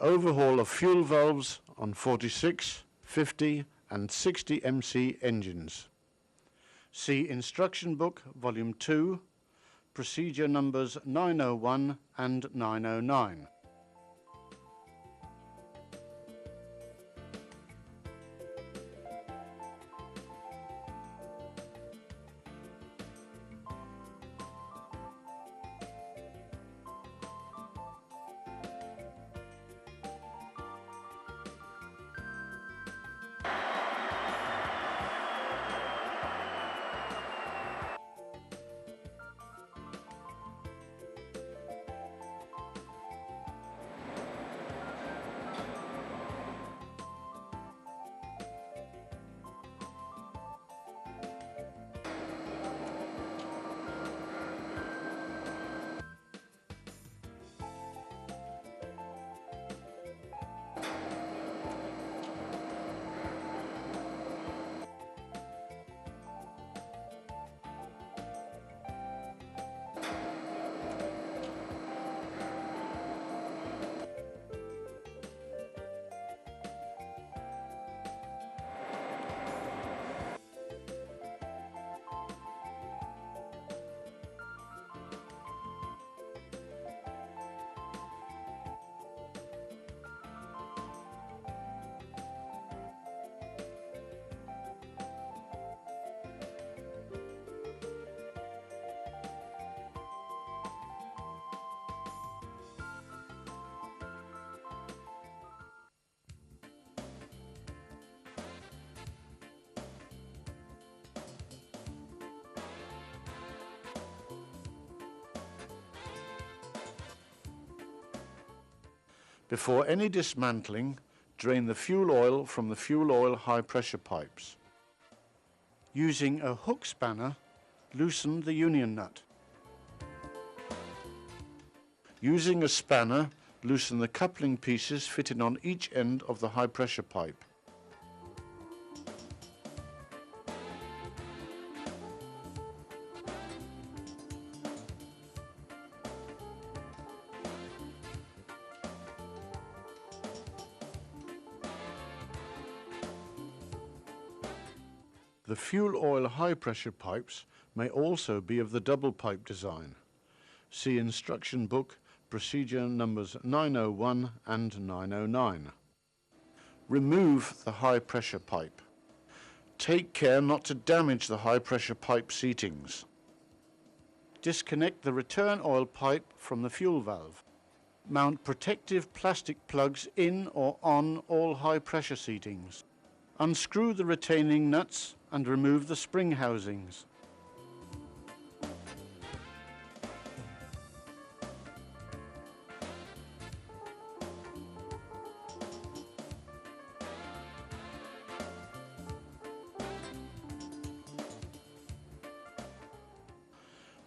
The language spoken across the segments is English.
Overhaul of fuel valves on 46, 50 and 60 MC engines. See Instruction Book, Volume 2, Procedure numbers 901 and 909. Before any dismantling, drain the fuel oil from the fuel oil high pressure pipes. Using a hook spanner, loosen the union nut. Using a spanner, loosen the coupling pieces fitted on each end of the high pressure pipe. The fuel oil high pressure pipes may also be of the double pipe design. See Instruction Book, Procedure numbers 901 and 909. Remove the high pressure pipe. Take care not to damage the high pressure pipe seatings. Disconnect the return oil pipe from the fuel valve. Mount protective plastic plugs in or on all high pressure seatings. Unscrew the retaining nuts and remove the spring housings.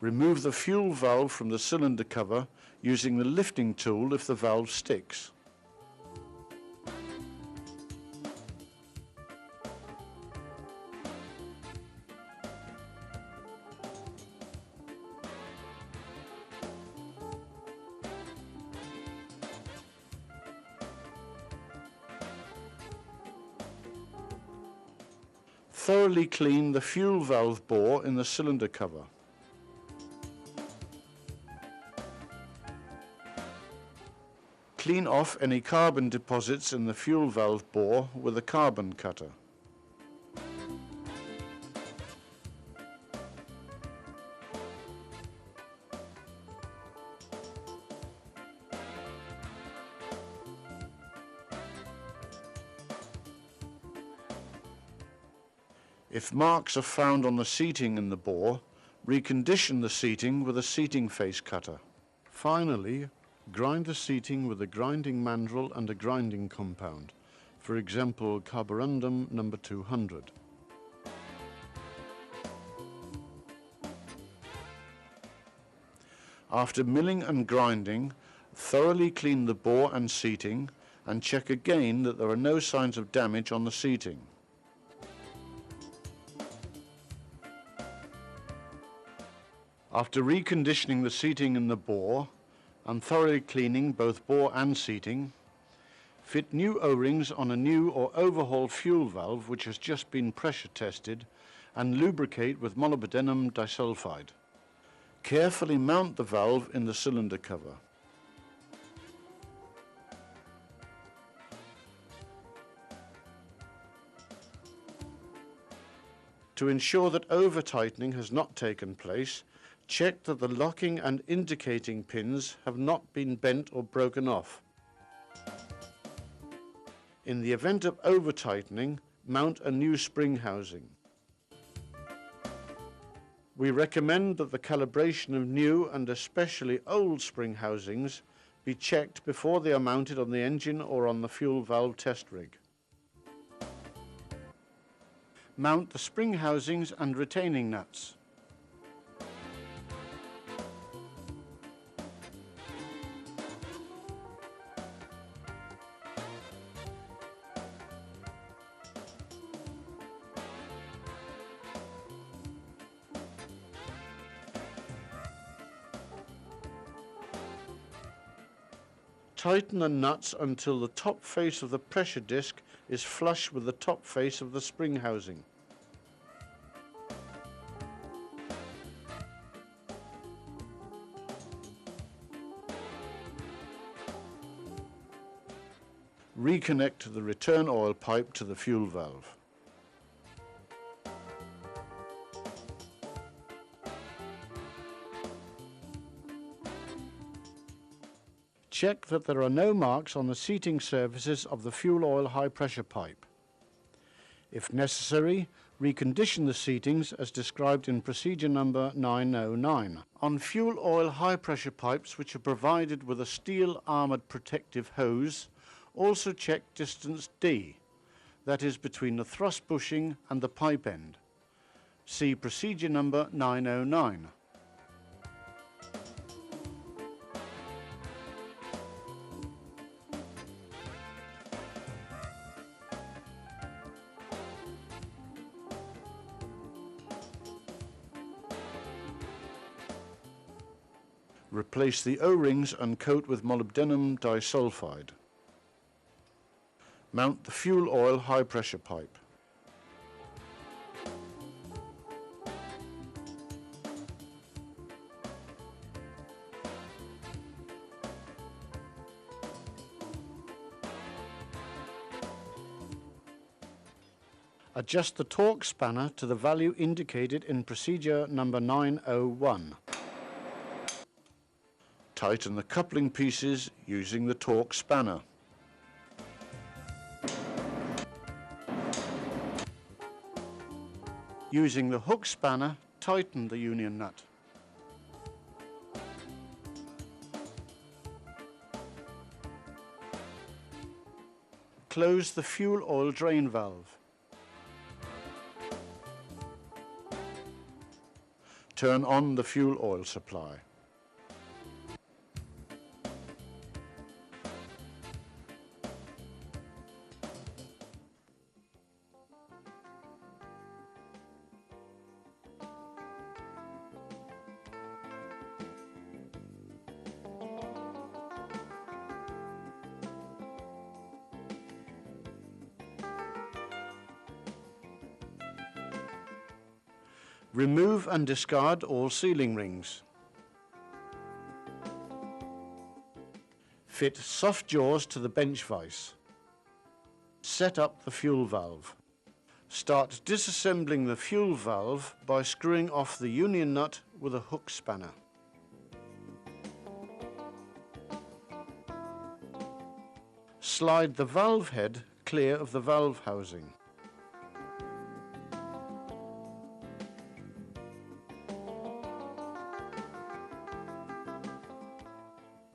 Remove the fuel valve from the cylinder cover using the lifting tool if the valve sticks. Thoroughly clean the fuel valve bore in the cylinder cover. Clean off any carbon deposits in the fuel valve bore with a carbon cutter. If marks are found on the seating in the bore, recondition the seating with a seating face cutter. Finally, grind the seating with a grinding mandrel and a grinding compound, for example carborundum number 200. After milling and grinding, thoroughly clean the bore and seating and check again that there are no signs of damage on the seating. After reconditioning the seating in the bore and thoroughly cleaning both bore and seating, Fit new O-rings on a new or overhaul fuel valve which has just been pressure tested and lubricate with molybdenum disulfide. Carefully mount the valve in the cylinder cover. To ensure that over-tightening has not taken place, check that the locking and indicating pins have not been bent or broken off. In the event of over-tightening, mount a new spring housing. We recommend that the calibration of new and especially old spring housings be checked before they are mounted on the engine or on the fuel valve test rig. Mount the spring housings and retaining nuts. Tighten the nuts until the top face of the pressure disc is flush with the top face of the spring housing. Reconnect the return oil pipe to the fuel valve. Check that there are no marks on the seating surfaces of the fuel oil high pressure pipe. If necessary, recondition the seatings as described in procedure number 909. On fuel oil high pressure pipes which are provided with a steel armoured protective hose, also check distance D, that is between the thrust bushing and the pipe end. See procedure number 909. Replace the O-rings and coat with molybdenum disulfide. Mount the fuel oil high pressure pipe. Adjust the torque spanner to the value indicated in procedure number 901. Tighten the coupling pieces using the torque spanner. Using the hook spanner, tighten the union nut. Close the fuel oil drain valve. Turn on the fuel oil supply. Remove and discard all sealing rings. Fit soft jaws to the bench vise. Set up the fuel valve. Start disassembling the fuel valve by screwing off the union nut with a hook spanner. Slide the valve head clear of the valve housing.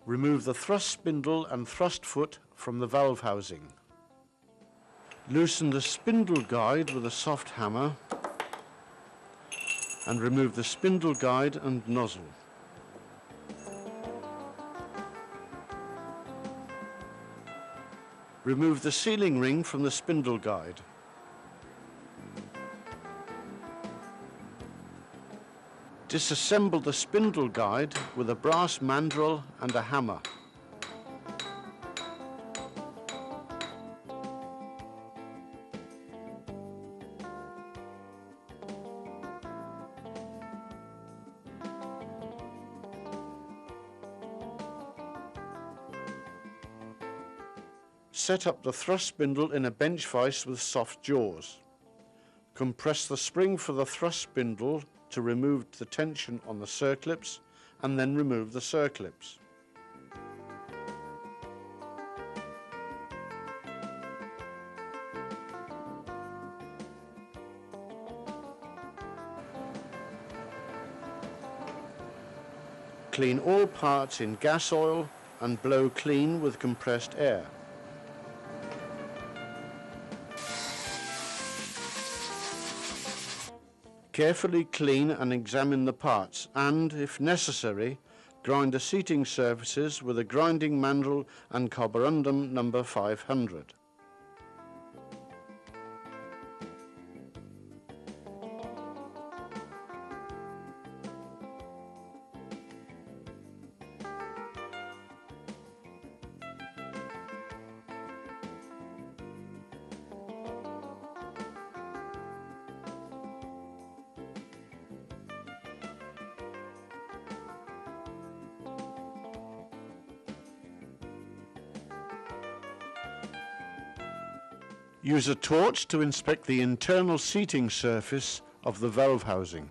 Remove the thrust spindle and thrust foot from the valve housing. Loosen the spindle guide with a soft hammer and remove the spindle guide and nozzle. Remove the sealing ring from the spindle guide. Disassemble the spindle guide with a brass mandrel and a hammer. Set up the thrust spindle in a bench vise with soft jaws. Compress the spring for the thrust spindle to remove the tension on the circlips, and then remove the circlips. Clean all parts in gas oil and blow clean with compressed air. Carefully clean and examine the parts and, if necessary, grind the seating surfaces with a grinding mandrel and carborundum number 500. Use a torch to inspect the internal seating surface of the valve housing.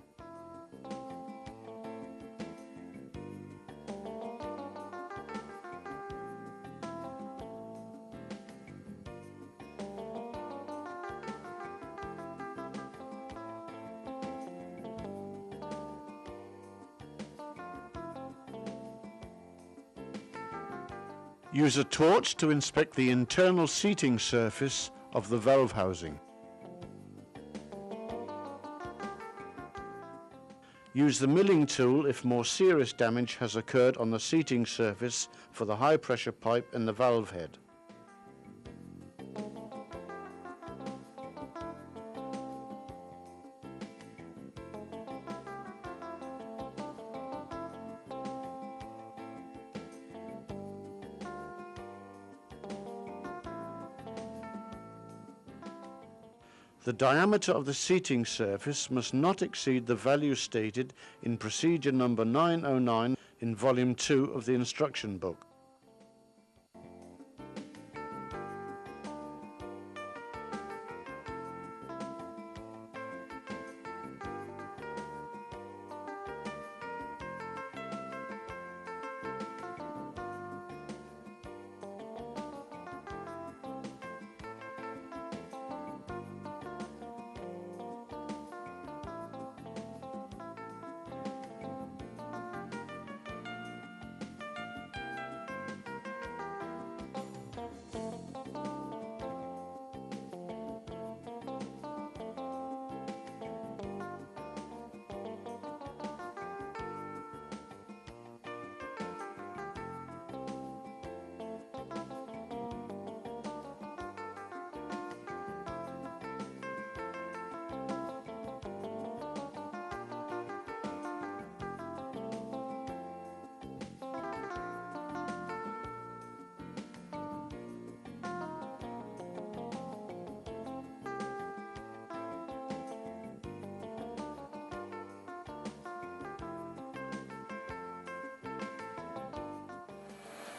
Use a torch to inspect the internal seating surface of the valve housing. Use the milling tool if more serious damage has occurred on the seating surface for the high pressure pipe in the valve head. The diameter of the seating surface must not exceed the value stated in procedure number 909 in volume 2 of the instruction book.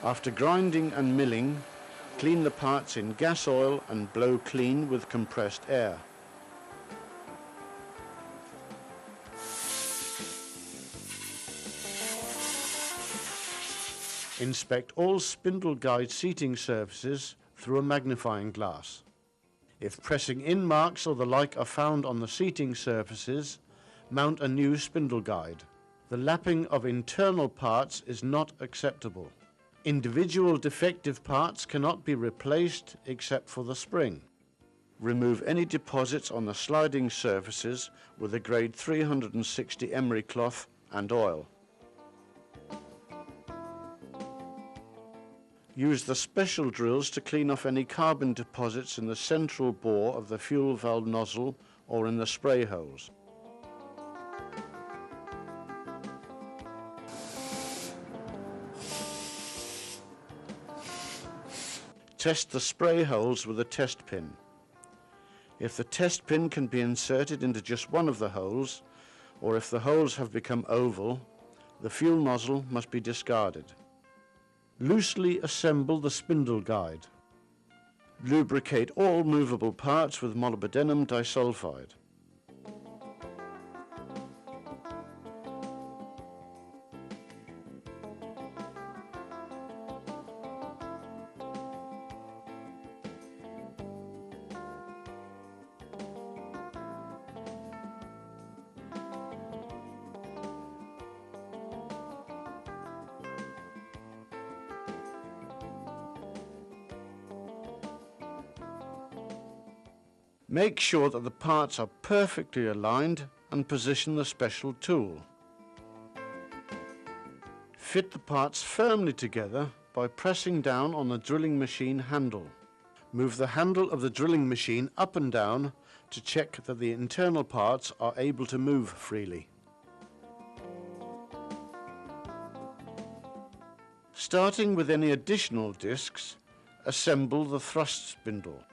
After grinding and milling, clean the parts in gas oil and blow clean with compressed air. Inspect all spindle guide seating surfaces through a magnifying glass. If pressing in marks or the like are found on the seating surfaces, mount a new spindle guide. The lapping of internal parts is not acceptable. Individual defective parts cannot be replaced except for the spring. Remove any deposits on the sliding surfaces with a grade 360 emery cloth and oil. Use the special drills to clean off any carbon deposits in the central bore of the fuel valve nozzle or in the spray holes. Test the spray holes with a test pin. If the test pin can be inserted into just one of the holes, or if the holes have become oval, the fuel nozzle must be discarded. Loosely assemble the spindle guide. Lubricate all movable parts with molybdenum disulfide. Make sure that the parts are perfectly aligned and position the special tool. Fit the parts firmly together by pressing down on the drilling machine handle. Move the handle of the drilling machine up and down to check that the internal parts are able to move freely. Starting with any additional discs, assemble the thrust spindle.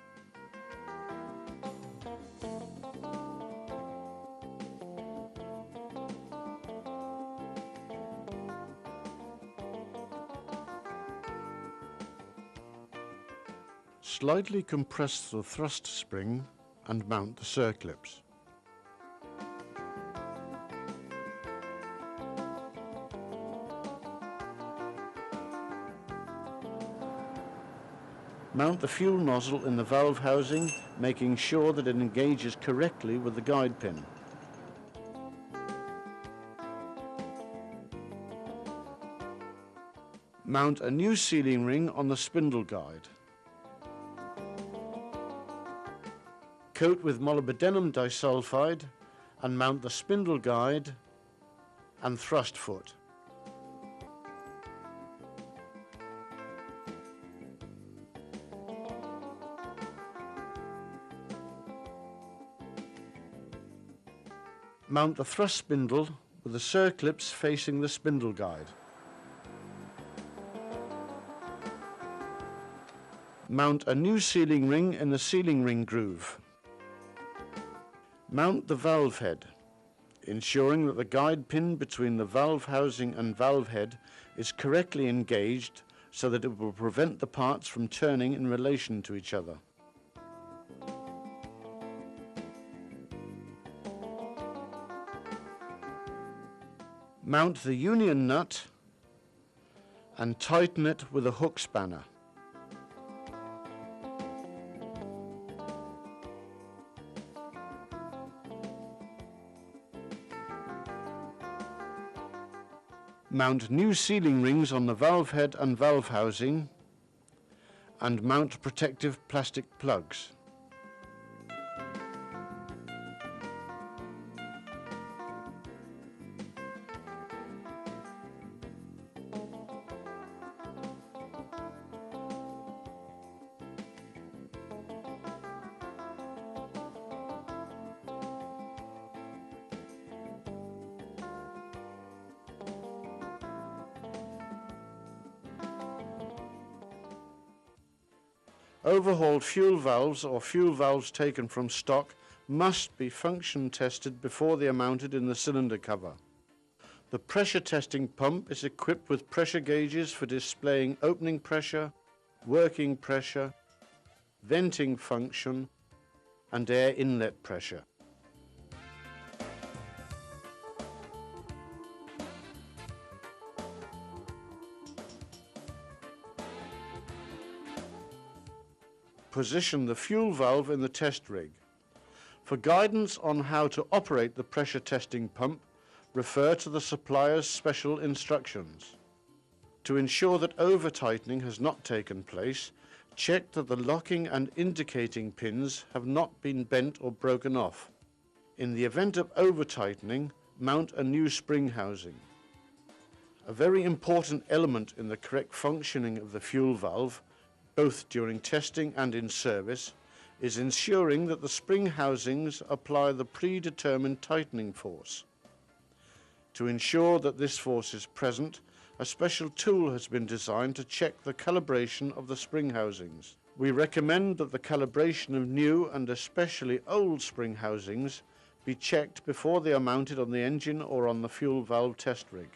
Slightly compress the thrust spring and mount the circlips. Mount the fuel nozzle in the valve housing, making sure that it engages correctly with the guide pin. Mount a new sealing ring on the spindle guide. Coat with molybdenum disulfide and mount the spindle guide and thrust foot. Mount the thrust spindle with the circlips facing the spindle guide. Mount a new sealing ring in the sealing ring groove. Mount the valve head, ensuring that the guide pin between the valve housing and valve head is correctly engaged so that it will prevent the parts from turning in relation to each other. Mount the union nut and tighten it with a hook spanner. Mount new sealing rings on the valve head and valve housing and mount protective plastic plugs. Overhauled fuel valves or fuel valves taken from stock must be function tested before they are mounted in the cylinder cover. The pressure testing pump is equipped with pressure gauges for displaying opening pressure, working pressure, venting function, and air inlet pressure. Position the fuel valve in the test rig. For guidance on how to operate the pressure testing pump, refer to the supplier's special instructions. To ensure that over-tightening has not taken place, check that the locking and indicating pins have not been bent or broken off. In the event of over-tightening, mount a new spring housing. A very important element in the correct functioning of the fuel valve, both during testing and in service, is ensuring that the spring housings apply the predetermined tightening force. To ensure that this force is present, a special tool has been designed to check the calibration of the spring housings. We recommend that the calibration of new and especially old spring housings be checked before they are mounted on the engine or on the fuel valve test rig.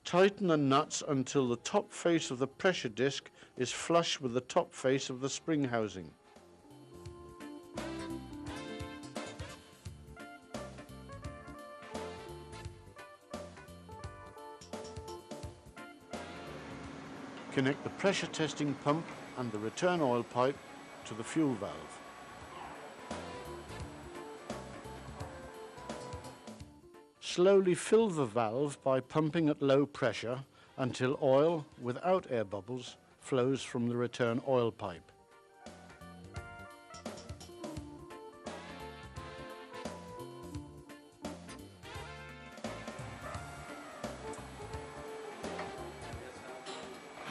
Tighten the nuts until the top face of the pressure disc is flush with the top face of the spring housing. Connect the pressure testing pump and the return oil pipe to the fuel valve. Slowly fill the valve by pumping at low pressure until oil, without air bubbles, flows from the return oil pipe.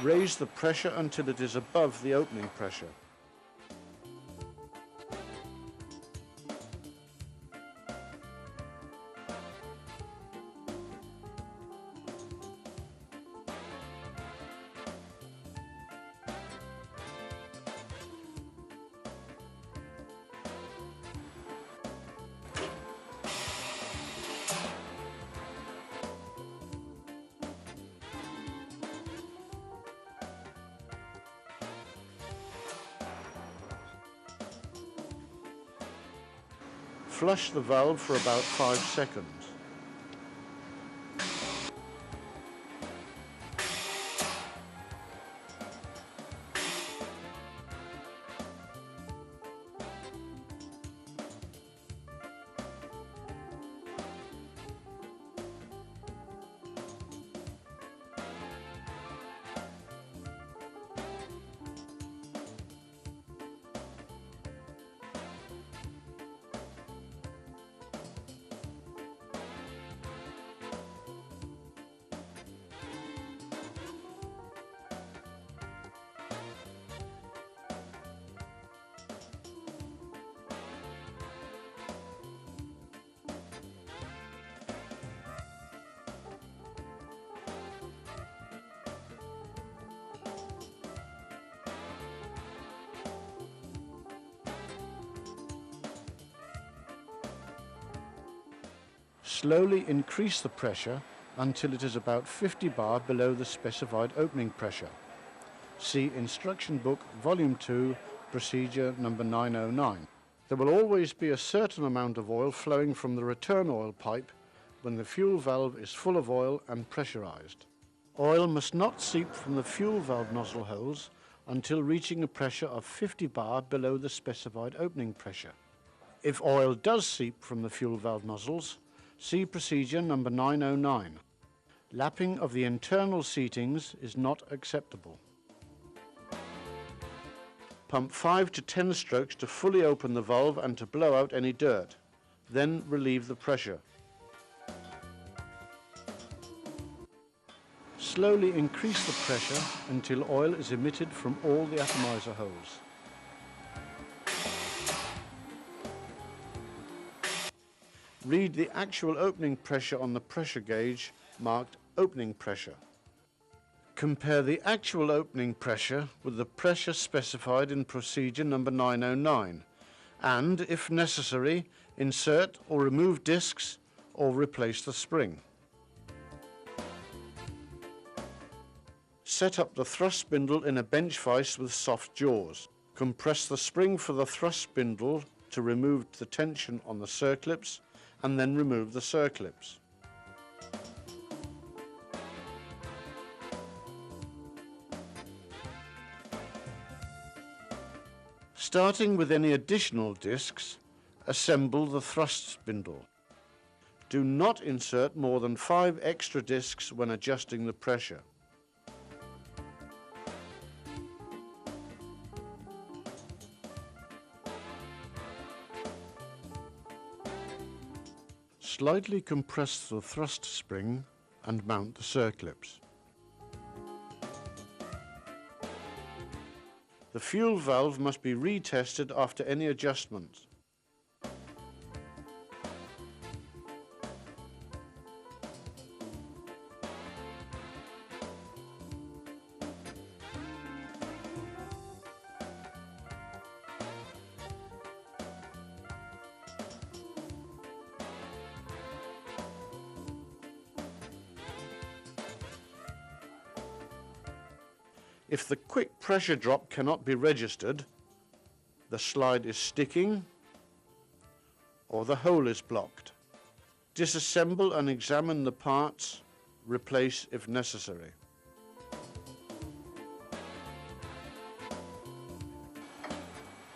Raise the pressure until it is above the opening pressure. Flush the valve for about 5 seconds. Slowly increase the pressure until it is about 50 bar below the specified opening pressure. See Instruction Book, Volume 2, Procedure number 909. There will always be a certain amount of oil flowing from the return oil pipe when the fuel valve is full of oil and pressurized. Oil must not seep from the fuel valve nozzle holes until reaching a pressure of 50 bar below the specified opening pressure. If oil does seep from the fuel valve nozzles, see Procedure number 909. Lapping of the internal seatings is not acceptable. Pump 5 to 10 strokes to fully open the valve and to blow out any dirt. Then relieve the pressure. Slowly increase the pressure until oil is emitted from all the atomizer holes. Read the actual opening pressure on the pressure gauge marked opening pressure. Compare the actual opening pressure with the pressure specified in Procedure number 909 and, if necessary, insert or remove discs or replace the spring. Set up the thrust spindle in a bench vise with soft jaws. Compress the spring for the thrust spindle to remove the tension on the circlips and then remove the circlips. Starting with any additional discs, assemble the thrust spindle. Do not insert more than 5 extra discs when adjusting the pressure. Slightly compress the thrust spring and mount the circlips. The fuel valve must be retested after any adjustments. If the quick pressure drop cannot be registered, the slide is sticking or the hole is blocked. Disassemble and examine the parts, replace if necessary.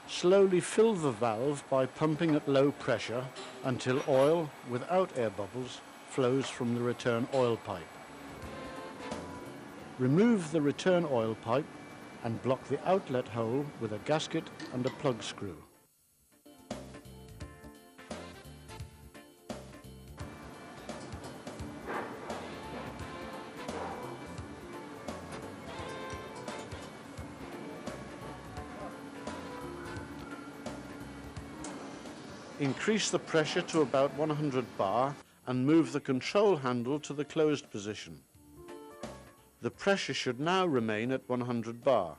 Slowly fill the valve by pumping at low pressure until oil, without air bubbles, flows from the return oil pipe. Remove the return oil pipe and block the outlet hole with a gasket and a plug screw. Increase the pressure to about 100 bar and move the control handle to the closed position. The pressure should now remain at 100 bar.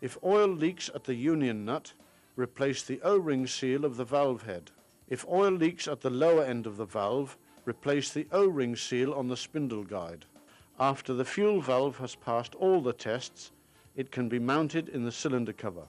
If oil leaks at the union nut, replace the O-ring seal of the valve head. If oil leaks at the lower end of the valve, replace the O-ring seal on the spindle guide. After the fuel valve has passed all the tests, it can be mounted in the cylinder cover.